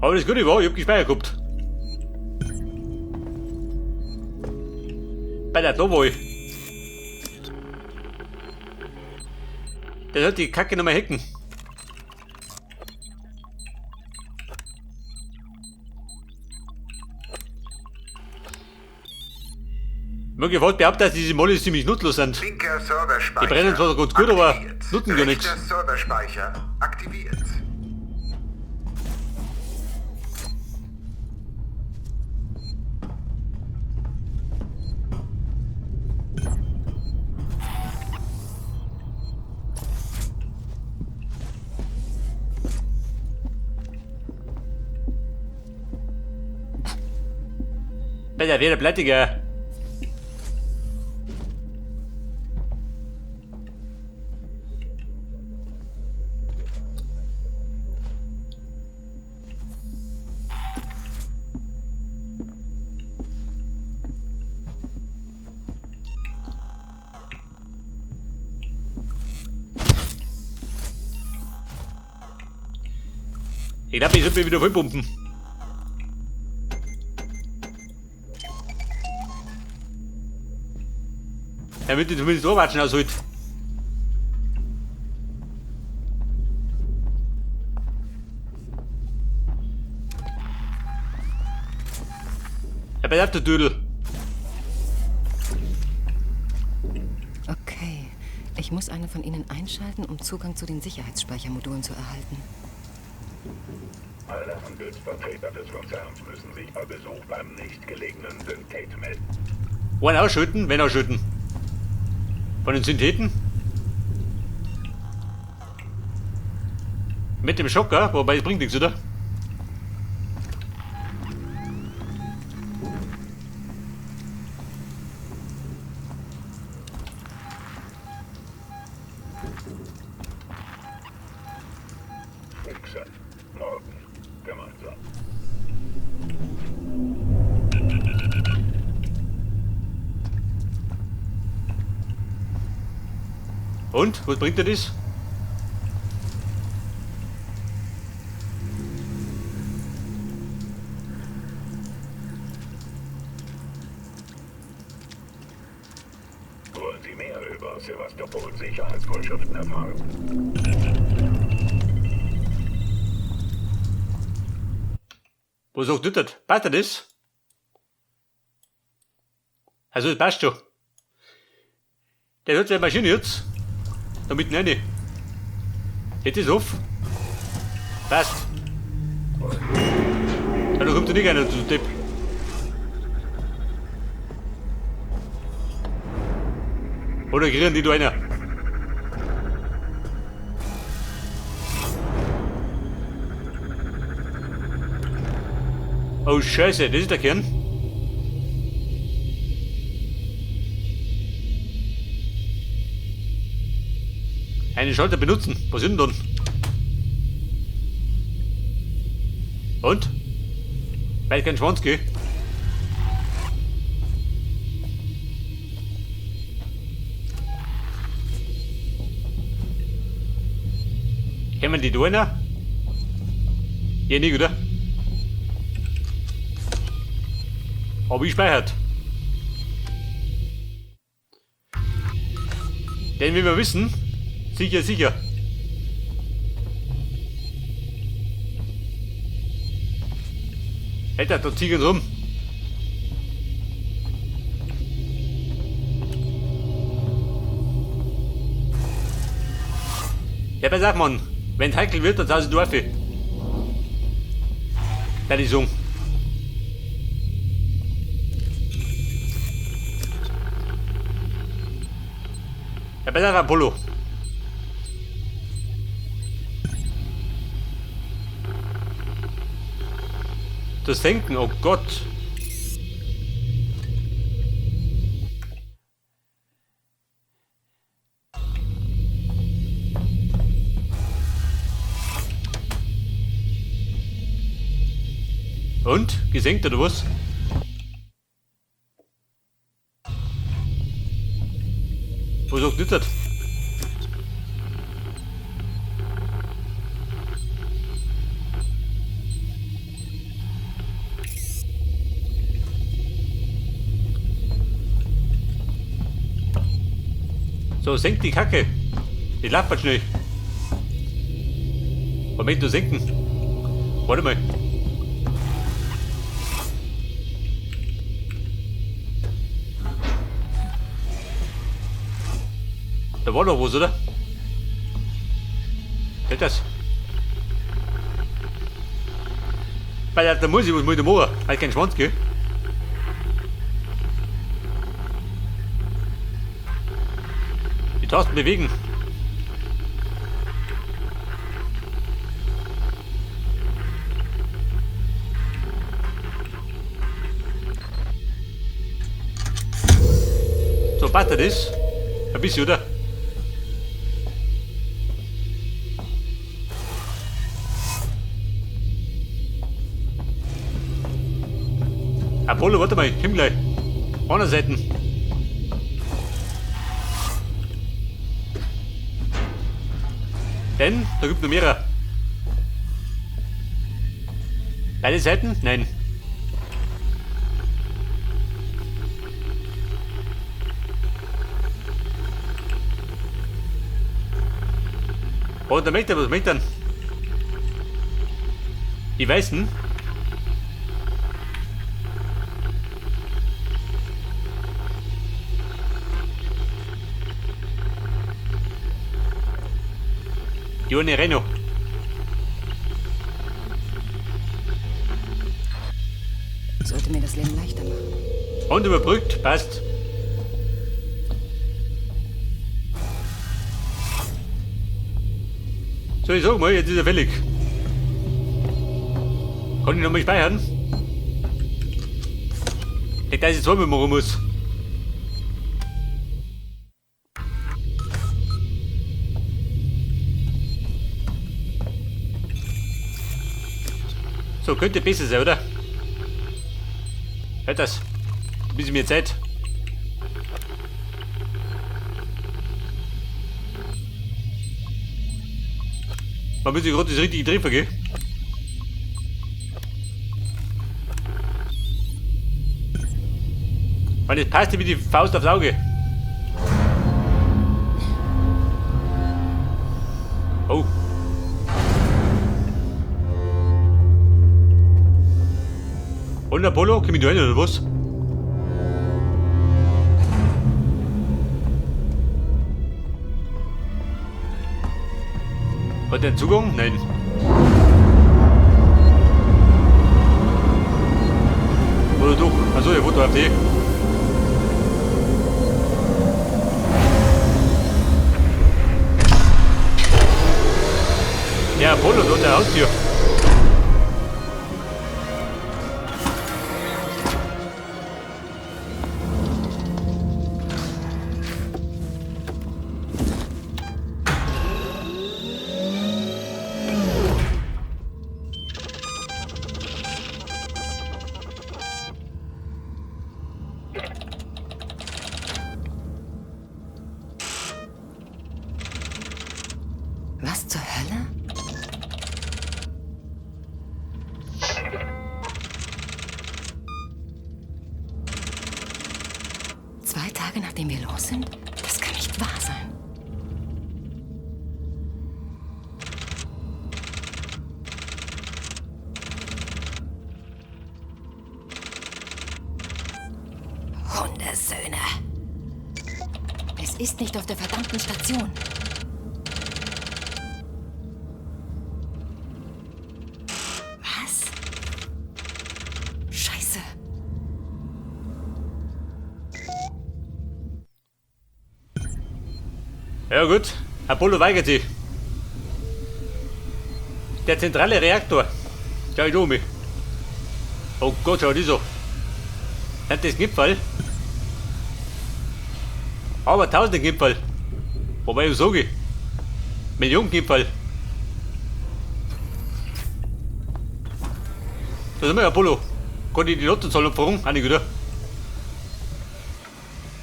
Aber das Gute war, ich hab gespeichert gehabt. Bei der da war ich. Der hat die Kacke noch mal hacken. Mir gefällt behaupten, dass diese Mollis ziemlich nutzlos sind. Linker Serverspeicher. Die brennen zwar ganz gut, aber aktiviert. nutzen gar nichts. Rechter Serverspeicher aktiviert. Bei der wäre pleite, gell? Ich glaube, ich sollte mich wieder vollpumpen. Damit ich zumindest anwatschen aushält. Ja, bei der Dödel. Okay. Ich muss eine von Ihnen einschalten, um Zugang zu den Sicherheitsspeichermodulen zu erhalten. Alle Handelsvertreter des Konzerns müssen sich bei Besuch beim nächstgelegenen Synthet melden. Einen ausschütten, wenn ausschütten. Von den Syntheten. Mit dem Schocker, wobei es bringt nichts, oder? Fixen. Morgen. Gemeinsam. Und? Was bringt dir das? Wollen Sie mehr über Sevastopol Sicherheitsvorschriften erfahren? Was sagt das? Passt dir das? Also, das passt schon. Der hat seine Maschine jetzt. Da mitten rein. Jetzt ist auf. Passt. Ja, da kommt ja nicht einer zu Depp. Oder kriegen die da einer? Oh Scheiße, das ist der Kern. Einen Schalter benutzen. Was ist denn dann? Und? Weil kein Schwanz geht. Kennen die da einer? Ja, nicht, oder? Aber ich speichert. Den will wir wissen. Sicher, sicher. Alter, da ziehen rum. Ja, pass auf, Mann. Wenn heikel wird, dann sausen du auf. Das ist so. Ja, pass auf, Apollo. Das Senken, oh Gott. Und? Gesenkt oder was? Was sagt nicht das? So, senk die Kacke. Die lappert schnell. Moment, du senken. Warte mal. Da war doch was, oder? Geht das? Weil da muss ich was mit dem Ohr. Halt keinen Schwanz, gell? Die Tasten bewegen. So, passt das? Ein bisschen, oder? Apollo, warte mal, komm gleich. Andere Seiten. Denn, da gibt noch mehrere. Beide Seiten? Nein. Oh, da möchte er, was möchte er? Die Weißen? Die ohne Renault. Sollte mir das Leben leichter machen. Und überbrückt, passt. So, ich sag mal, jetzt ist er fällig. Kann ich nochmal speichern? Ich weiß jetzt zweimal machen muss. So, könnte besser sein, oder? Hört das? Ein bisschen mehr Zeit. Man muss sich gerade das richtige treffen, gell? Und das passt wie die Faust aufs Auge. Oh. Und Apollo, komm ich da rein oder was? Hat der einen Zugang? Nein. Oder doch? Achso, er wurde auf die. Ja, Apollo, da hat der Haustür. Was zur Hölle? Zwei Tage nachdem wir los sind? Das kann nicht wahr sein. Hundesöhne. Es ist nicht auf der verdammten Station. Was? Scheiße. Ja gut, Apollo weigert sich. Der zentrale Reaktor. Schau ich da um mich. Oh Gott, schau die so. Hat das Gipfel? Aber tausende Gipfel. Wobei ich sage, Millionen Gipfel. Da sind wir, Apollo. Kann ich die Lottozahl abfahren? Auch nicht, oder?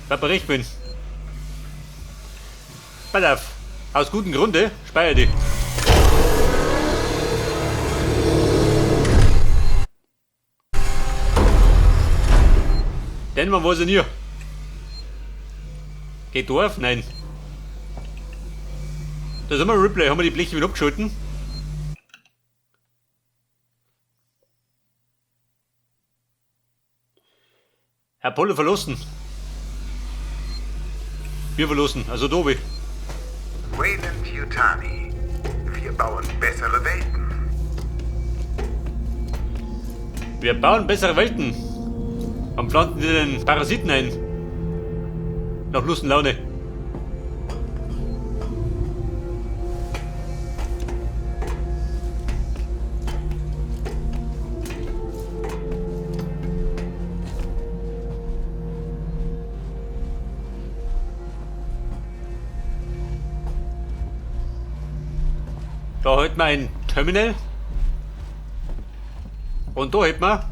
Wenn ich recht bin. Pass auf. Aus gutem Grunde speicher die. Denn man weiß ja nie. Geht Dorf? Nein. Da sind wir Ripley, haben wir die Bleche wieder abgeschalten. Apollo verlassen. Wir verlassen, also Dobi. Wayland Yutani. Wir bauen bessere Welten. Wir bauen bessere Welten. Und pflanzen den Parasiten ein. Nach Lust und Laune. Da hätten wir ein Terminal. Und da hätten wir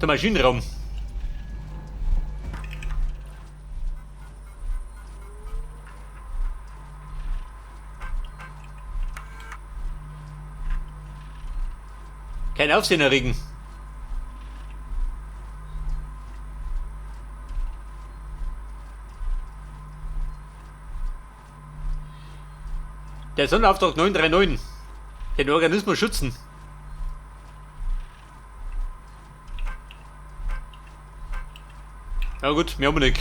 den Maschinenraum. Kein Aufsehen erregen. Der Sondenauftrag 939. Den Organismus schützen. Ja gut, wir haben nicht.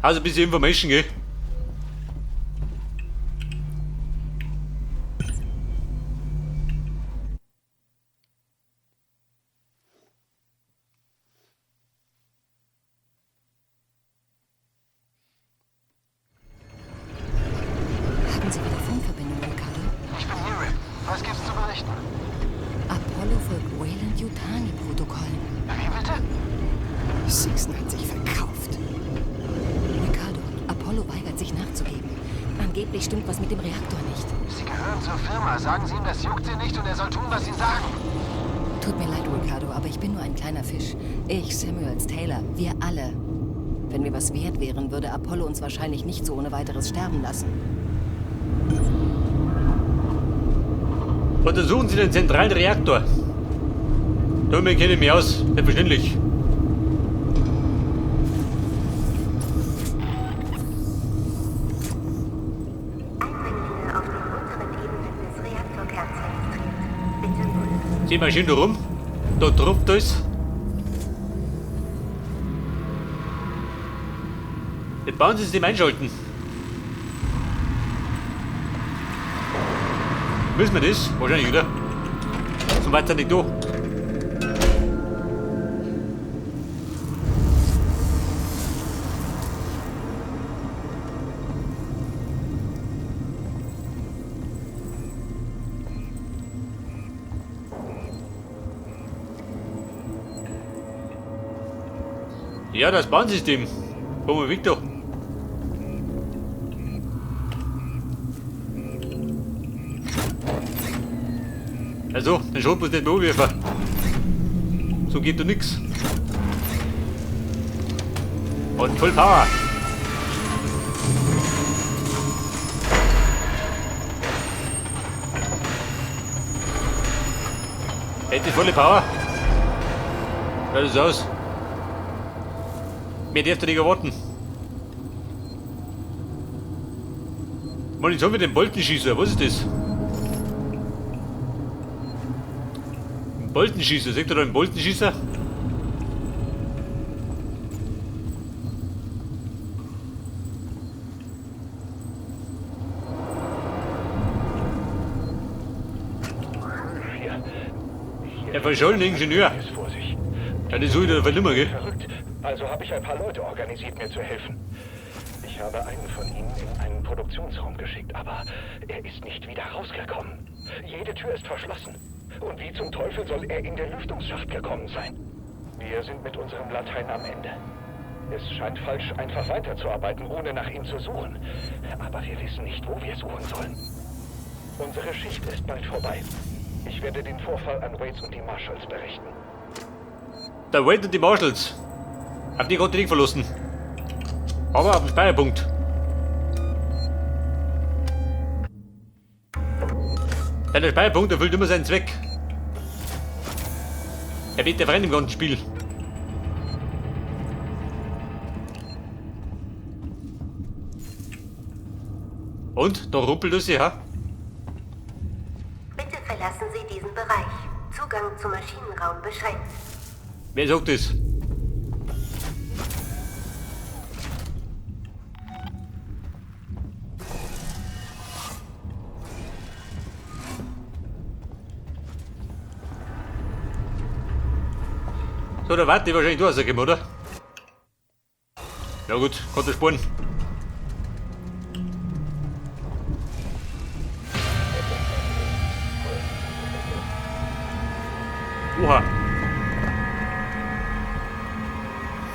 Also ein bisschen Information, gell? Haben Sie wieder Funkverbindung, Ricardo? Ich bin hier, Rip. Was gibt's zu berichten? Apollo folgt Wayland-Yutani-Protokollen. Wie bitte? Seegson hat sich verkauft. Ricardo, Apollo weigert sich nachzugeben. Angeblich stimmt was mit dem Reaktor nicht. Sie gehören zur Firma. Sagen Sie ihm, das juckt Sie nicht und er soll tun, was Sie sagen. Tut mir leid, Ricardo, aber ich bin nur ein kleiner Fisch. Ich, Samuels, Taylor, wir alle. Wenn wir was wert wären, würde Apollo uns wahrscheinlich nicht so ohne weiteres sterben lassen. Untersuchen Sie den zentralen Reaktor. Damit kenne ich mich aus, selbstverständlich. Einrichtungen auf den unteren Ebenen des Reaktorkerns registriert. Bitte folgen. Sehen wir schön da rum. Da tropft alles. Das Bauensystem einschalten. Müssen wir das? Wahrscheinlich, oder? So weit sind nicht da. Ja, das Bahnsystem. Komm mal, Victor. Also, den Schrot muss nicht mehr anwerfen. So geht doch nix. Und voll Power. Hätte volle Power. Schaut das aus. Mehr dürft ihr nicht erwarten. Munition mit dem Boltenschießer, was ist das? Ein Boltenschießer, seht ihr da einen Boltenschießer? Der verschollene Ingenieur. Ist vor sich. Ja, das ist wieder der Vernimmer, gell? Verrückt. Also habe ich ein paar Leute organisiert, mir zu helfen. Ich habe einen von ihnen in einen Produktionsraum geschickt, aber er ist nicht wieder rausgekommen. Jede Tür ist verschlossen. Und wie zum Teufel soll er in den Lüftungsschacht gekommen sein? Wir sind mit unserem Latein am Ende. Es scheint falsch, einfach weiterzuarbeiten, ohne nach ihm zu suchen. Aber wir wissen nicht, wo wir suchen sollen. Unsere Schicht ist bald vorbei. Ich werde den Vorfall an Waits und die Marshalls berichten. Der Wade und die Marshalls. Hab die gerade nicht verlassen. Aber auf dem Speicherpunkt. Der Speicherpunkt erfüllt immer seinen Zweck. Er wird der Freund im ganzen Spiel. Und? Da rumpelt es ja. Bitte verlassen Sie diesen Bereich. Zugang zum Maschinenraum beschränkt. Wer sagt das? So, da warte ich wahrscheinlich da rausgeben, oder? Ja gut, kann das sparen. Oha.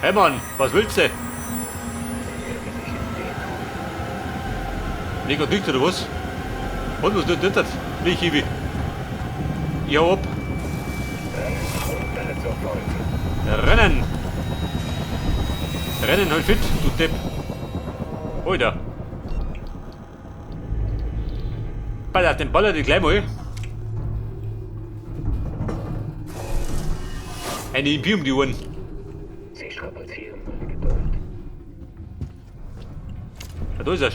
Hey Mann, was willst du? Leg und nichts oder was? Und was tut das? Nicht hiwi. Ich hau ab. Rennen! Rennen, halt fit, du Depp. Alter. Ballert den Baller die gleich mal. Eine Impie um die Ohren. Sie strapazieren meine Geduld. Ja, da ist er.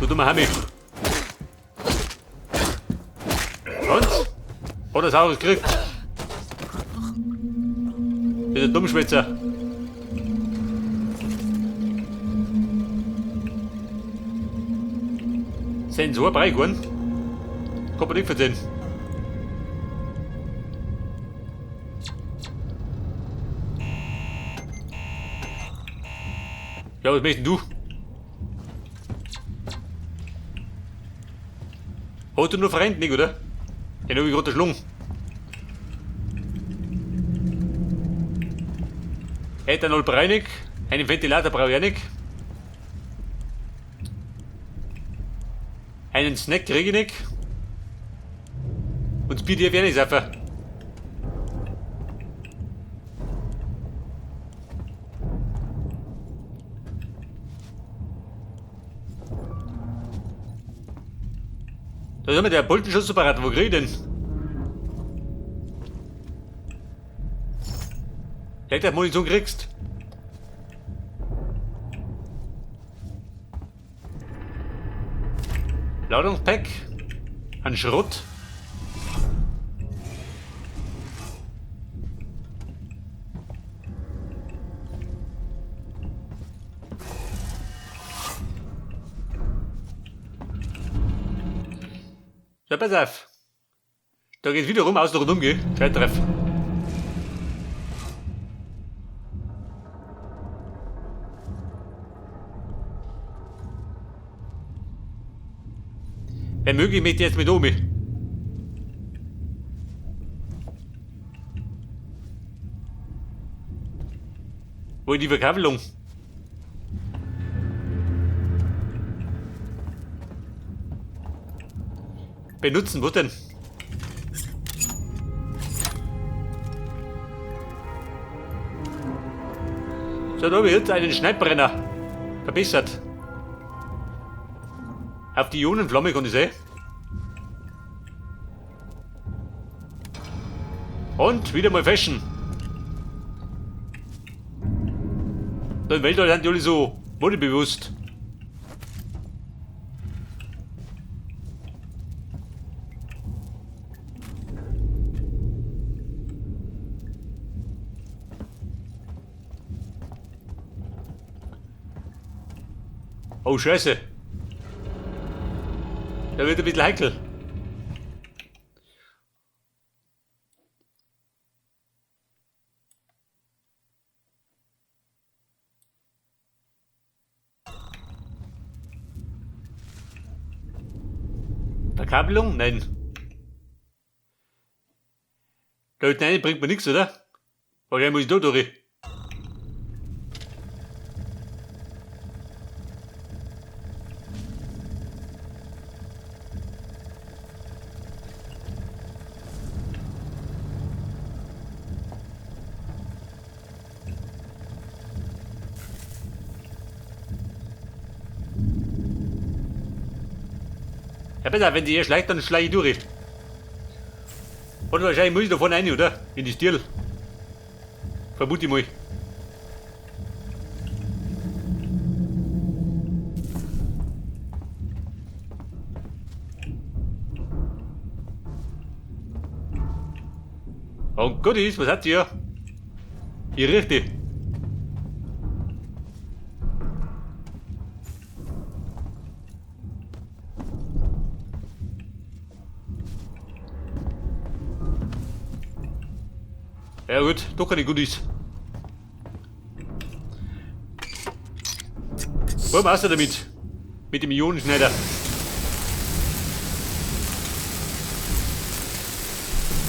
Du dummer Hammi. Und? Hat er's auch gekriegt. Dieser Dummschwätzer. Sensor Breigorn. Kann man nicht versehen. Ja, was möchtest du? Hat du nur Freund nicht, oder? Den hab ich gerade erschlungen. Ethanol brauche ich nicht. Einen Ventilator brauche ich auch nicht. Einen Snack kriege ich nicht. Und Speedy darf ich auch nicht saufen. Da haben wir der Boltenschussapparat, wo krieg ich denn? Vielleicht dass du Munition kriegst. Ladungspack. Ein Schrott. So, pass auf. Da geht's wieder rum, außen rundum gehen. Kein Treff. Wenn möglich, möchte ich jetzt mit Omi. Wo ist die Verkabelung? Benutzen, wo denn? So, da habe ich jetzt einen Schneidbrenner verbessert. Auf die Ionenflamme kann ich sehen. Und wieder mal fashion. Da im Weltall sind die alle so modebewusst. Oh Scheiße. Da wird ein bisschen heikel. Verkabelung? Nein. Da hinten rein bringt mir nichts, oder? Wahrscheinlich muss ich da durch. Ja, besser, wenn die hier schleicht, dann schlage ich durch. Und wahrscheinlich muss ich davon rein, oder? In die Stirl. Vermute ich mal. Und Goodies, was hat ihr? Ihr Richte. Ja gut, doch keine Goodies. Wo machst du damit? Mit dem Ionenschneider.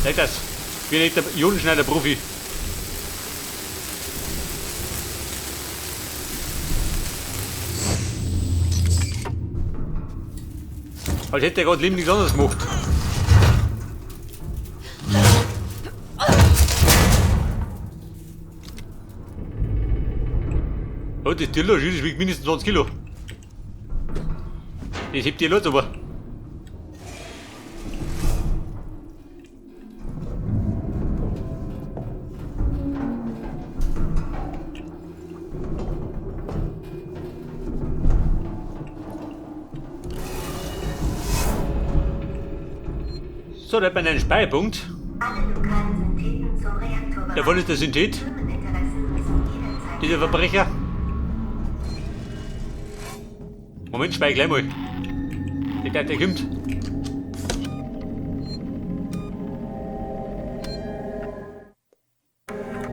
Zeig das. Ich bin nicht der Ionenschneider-Profi. Als hätte er gerade Leben nichts anderes gemacht. Oh, das Tier das wiegt mindestens 20 Kilo. Das hebt ihr los, aber. So, da hat man einen Speicherpunkt. Alle lokalen Syntheten zum Reaktor bereit. Davon ist der Synthet, Firmeninteressen müssen jederzeit dieser Verbrecher. Moment, speichere gleich mal. Der kommt.